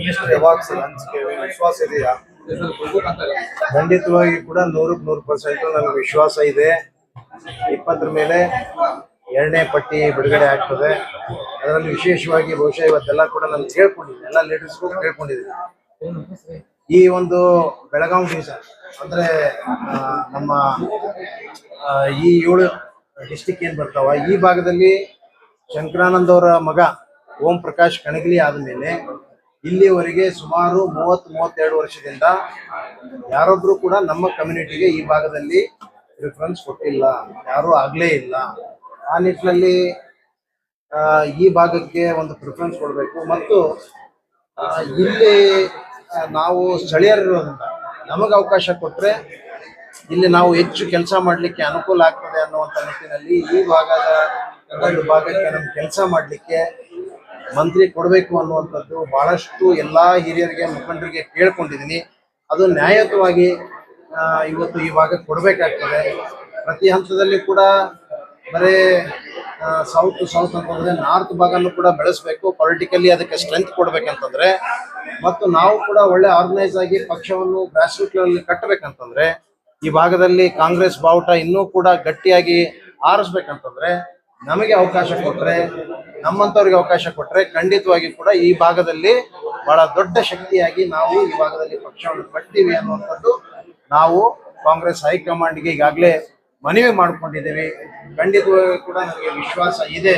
Minister ಯಾವಾಗ ಹಂಚಿಕೆ ವಿಶ್ವಾಸ ಇದೆಯಾ? ಖಂಡಿತವಾಗಿ ಕೂಡ 100% ನನಗೆ ವಿಶ್ವಾಸ ಇದೆ. 20 ಮೇಲೆ 2ನೇ ಪಟ್ಟಿ ಬಿಡುಗಡೆ ಆಗ್ತದೆ. ಅದರಲ್ಲಿ ವಿಶೇಷವಾಗಿ ಬಹುಶಃ ಇವತ್ತೆಲ್ಲ ಕೂಡ ನಾನು ಕೇಳ್ಕೊಂಡಿದ್ದೀನಿ, ಎಲ್ಲ ಲೀಡರ್ಸ್ಗೂ ಕೇಳ್ಕೊಂಡಿದ್ದೀನಿ. ಈ ಒಂದು ಬೆಳಗಾವಿ ಡಿವಿಷನ್ ಅಂದ್ರೆ ನಮ್ಮ ಈ 7 ಡಿಸ್ಟಿಕ್ ಏನ್ ಬರ್ತಾವ, ಈ ಭಾಗದಲ್ಲಿ ಶಂಕರಾನಂದ್ ಅವರ ಮಗ ಓಂ ಪ್ರಕಾಶ್ ಕಣಗಿಲಿ ಆದಮೇಲೆ ಇಲ್ಲಿವರೆಗೆ ಸುಮಾರು 30-32 ವರ್ಷದಿಂದ ಯಾರೊಬ್ರು ಕೂಡ ನಮ್ಮ ಕಮ್ಯುನಿಟಿಗೆ ಈ ಭಾಗದಲ್ಲಿ ಪ್ರಿಫರೆನ್ಸ್ ಕೊಟ್ಟಿಲ್ಲ, ಯಾರೂ ಆಗ್ಲೇ ಇಲ್ಲ. ಆ ನಿಟ್ಟಿನಲ್ಲಿ ಈ ಭಾಗಕ್ಕೆ ಒಂದು ಪ್ರಿಫರೆನ್ಸ್ ಕೊಡಬೇಕು. ಮತ್ತು ಇಲ್ಲಿ ನಾವು ಸ್ಥಳೀಯರಿರೋದ್ರಿಂದ ನಮಗೆ ಅವಕಾಶ ಕೊಟ್ಟರೆ ಇಲ್ಲಿ ನಾವು ಹೆಚ್ಚು ಕೆಲಸ ಮಾಡಲಿಕ್ಕೆ ಅನುಕೂಲ ಆಗ್ತದೆ ಅನ್ನುವಂಥ ನಿಟ್ಟಿನಲ್ಲಿ ಈ ಒಂದು ಭಾಗಕ್ಕೆ ನಮ್ಗೆ ಕೆಲಸ ಮಾಡಲಿಕ್ಕೆ ಮಂತ್ರಿ ಕೊಡಬೇಕು ಅನ್ನುವಂಥದ್ದು ಬಹಳಷ್ಟು ಎಲ್ಲ ಹಿರಿಯರಿಗೆ ಮುಖಂಡರಿಗೆ ಕೇಳ್ಕೊಂಡಿದ್ದೀನಿ. ಅದು ನ್ಯಾಯಯುತವಾಗಿ ಇವತ್ತು ಈ ಭಾಗಕ್ಕೆ ಕೊಡಬೇಕಾಗ್ತದೆ. ಪ್ರತಿ ಹಂತದಲ್ಲಿ ಕೂಡ ಬರೀ ಸೌತ್ ಅಂತಂದರೆ ನಾರ್ತ್ ಭಾಗನೂ ಕೂಡ ಬೆಳೆಸಬೇಕು, ಪೊಲಿಟಿಕಲಿ ಅದಕ್ಕೆ ಸ್ಟ್ರೆಂತ್ ಕೊಡ್ಬೇಕಂತಂದ್ರೆ, ಮತ್ತು ನಾವು ಕೂಡ ಒಳ್ಳೆ ಆರ್ಗನೈಸ್ ಆಗಿ ಪಕ್ಷವನ್ನು ಗ್ರಾಸ್ ರೂಟ್ ಲೆವೆಲ್ ಕಟ್ಟಬೇಕಂತಂದ್ರೆ, ಈ ಭಾಗದಲ್ಲಿ ಕಾಂಗ್ರೆಸ್ ಬಾವುಟ ಇನ್ನೂ ಕೂಡ ಗಟ್ಟಿಯಾಗಿ ಆರಿಸ್ಬೇಕಂತಂದ್ರೆ ನಮಗೆ ಅವಕಾಶ ಕೊಟ್ಟರೆ, ನಮ್ಮಂಥವ್ರಿಗೆ ಅವಕಾಶ ಕೊಟ್ಟರೆ ಖಂಡಿತವಾಗಿ ಕೂಡ ಈ ಭಾಗದಲ್ಲಿ ಬಹಳ ದೊಡ್ಡ ಶಕ್ತಿಯಾಗಿ ನಾವು ಈ ಭಾಗದಲ್ಲಿ ಪಕ್ಷವನ್ನು ಕಟ್ತೀವಿ ಅನ್ನುವಂಥದ್ದು ನಾವು ಕಾಂಗ್ರೆಸ್ ಹೈಕಮಾಂಡ್ಗೆ ಈಗಾಗಲೇ ಮನವಿ ಮಾಡ್ಕೊಂಡಿದ್ದೀವಿ. ಖಂಡಿತವಾಗಿ ಕೂಡ ನನಗೆ ವಿಶ್ವಾಸ ಇದೆ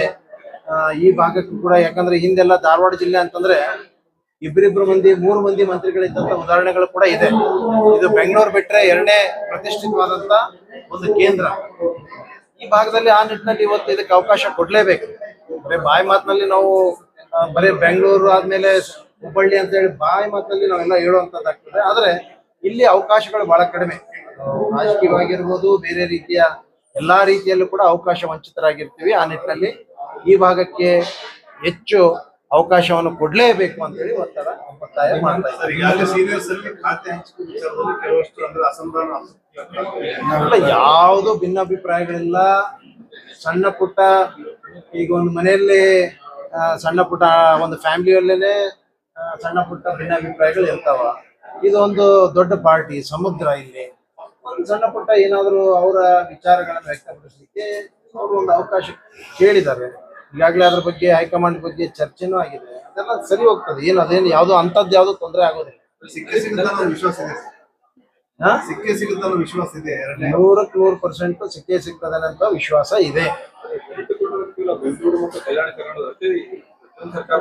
ಈ ಭಾಗಕ್ಕೂ ಕೂಡ. ಯಾಕಂದ್ರೆ ಹಿಂದೆಲ್ಲ ಧಾರವಾಡ ಜಿಲ್ಲೆ ಅಂತಂದ್ರೆ 2 ಮಂದಿ 3 ಮಂದಿ ಮಂತ್ರಿಗಳಿದ್ದಂತ ಉದಾಹರಣೆಗಳು ಕೂಡ ಇದೆ. ಇದು ಬೆಂಗಳೂರು ಬಿಟ್ರೆ 2ನೇ ಪ್ರತಿಷ್ಠಿತವಾದಂತ ಒಂದು ಕೇಂದ್ರ. ಈ ಭಾಗದಲ್ಲಿ ಆ ನಿಟ್ಟಿನಲ್ಲಿ ಇವತ್ತು ಇದಕ್ಕೆ ಅವಕಾಶ ಕೊಡ್ಲೇಬೇಕು. ಬರೀ ಬಾಯಿ ಮಾತಿನಲ್ಲಿ ನಾವು ಬರೀ ಬೆಂಗಳೂರು ಆದ್ಮೇಲೆ ಹುಬ್ಬಳ್ಳಿ ಅಂತ ಹೇಳಿ ಬಾಯಿ ಮಾತಿನಲ್ಲಿ ನಾವೆಲ್ಲ ಹೇಳುವಂತದ್ದಾಗ್ತದೆ. ಆದ್ರೆ ಇಲ್ಲಿ ಅವಕಾಶಗಳು ಬಹಳ ಕಡಿಮೆ. ರಾಜಕೀಯವಾಗಿರ್ಬೋದು, ಬೇರೆ ರೀತಿಯ ಎಲ್ಲಾ ರೀತಿಯಲ್ಲೂ ಕೂಡ ಅವಕಾಶ ವಂಚಿತರಾಗಿರ್ತೀವಿ. ಆ ನಿಟ್ಟಿನಲ್ಲಿ ಈ ಭಾಗಕ್ಕೆ ಹೆಚ್ಚು ಅವಕಾಶವನ್ನು ಕೊಡ್ಲೇಬೇಕು ಅಂತ ಹೇಳಿ ಒತ್ತಾಯ ಮಾಡ್ತಾ ಇದ್ದಾರೆ. ಯಾವುದು ಭಿನ್ನಾಭಿಪ್ರಾಯಗಳಿಲ್ಲ. ಸಣ್ಣ ಪುಟ್ಟ ಈಗ ಒಂದು ಮನೆಯಲ್ಲಿ ಸಣ್ಣ ಪುಟ್ಟ ಒಂದು ಫ್ಯಾಮಿಲಿಯಲ್ಲೇನೆ ಸಣ್ಣ ಪುಟ್ಟ ಭಿನ್ನಾಭಿಪ್ರಾಯಗಳು ಇರ್ತಾವ. ಇದೊಂದು ದೊಡ್ಡ ಪಾರ್ಟಿ, ಸಮುದ್ರ. ಇಲ್ಲಿ ಒಂದು ಸಣ್ಣ ಪುಟ್ಟ ಏನಾದರೂ ಅವರ ವಿಚಾರಗಳನ್ನು ವ್ಯಕ್ತಪಡಿಸಲಿಕ್ಕೆ ಅವರು ಒಂದು ಅವಕಾಶ ಕೇಳಿದ್ದಾರೆ. ಈಗಾಗಲೇ ಅದ್ರ ಬಗ್ಗೆ ಹೈಕಮಾಂಡ್ ಬಗ್ಗೆ ಚರ್ಚೆನೂ ಆಗಿದೆ. ಅದೆಲ್ಲ ಸರಿ ಹೋಗ್ತದೆ. ಅದೇನು ಯಾವುದೋ ಅಂಥದ್ದು ಯಾವುದೋ ತೊಂದರೆ ಆಗೋದಿಲ್ಲ. ಸಿಕ್ಕೇ ಸಿಗುತ್ತೆ ಅನ್ನೋ ವಿಶ್ವಾಸ ಇದೆ. 100% ಸಿಕ್ಕೇ ಸಿಗ್ತದೆ ಅಂತ ವಿಶ್ವಾಸ ಇದೆ. ಬೆಂಗಳೂರು ಮತ್ತು ಕಲ್ಯಾಣ ಕರ್ನಾಟಕದಲ್ಲಿ ಸರ್ಕಾರ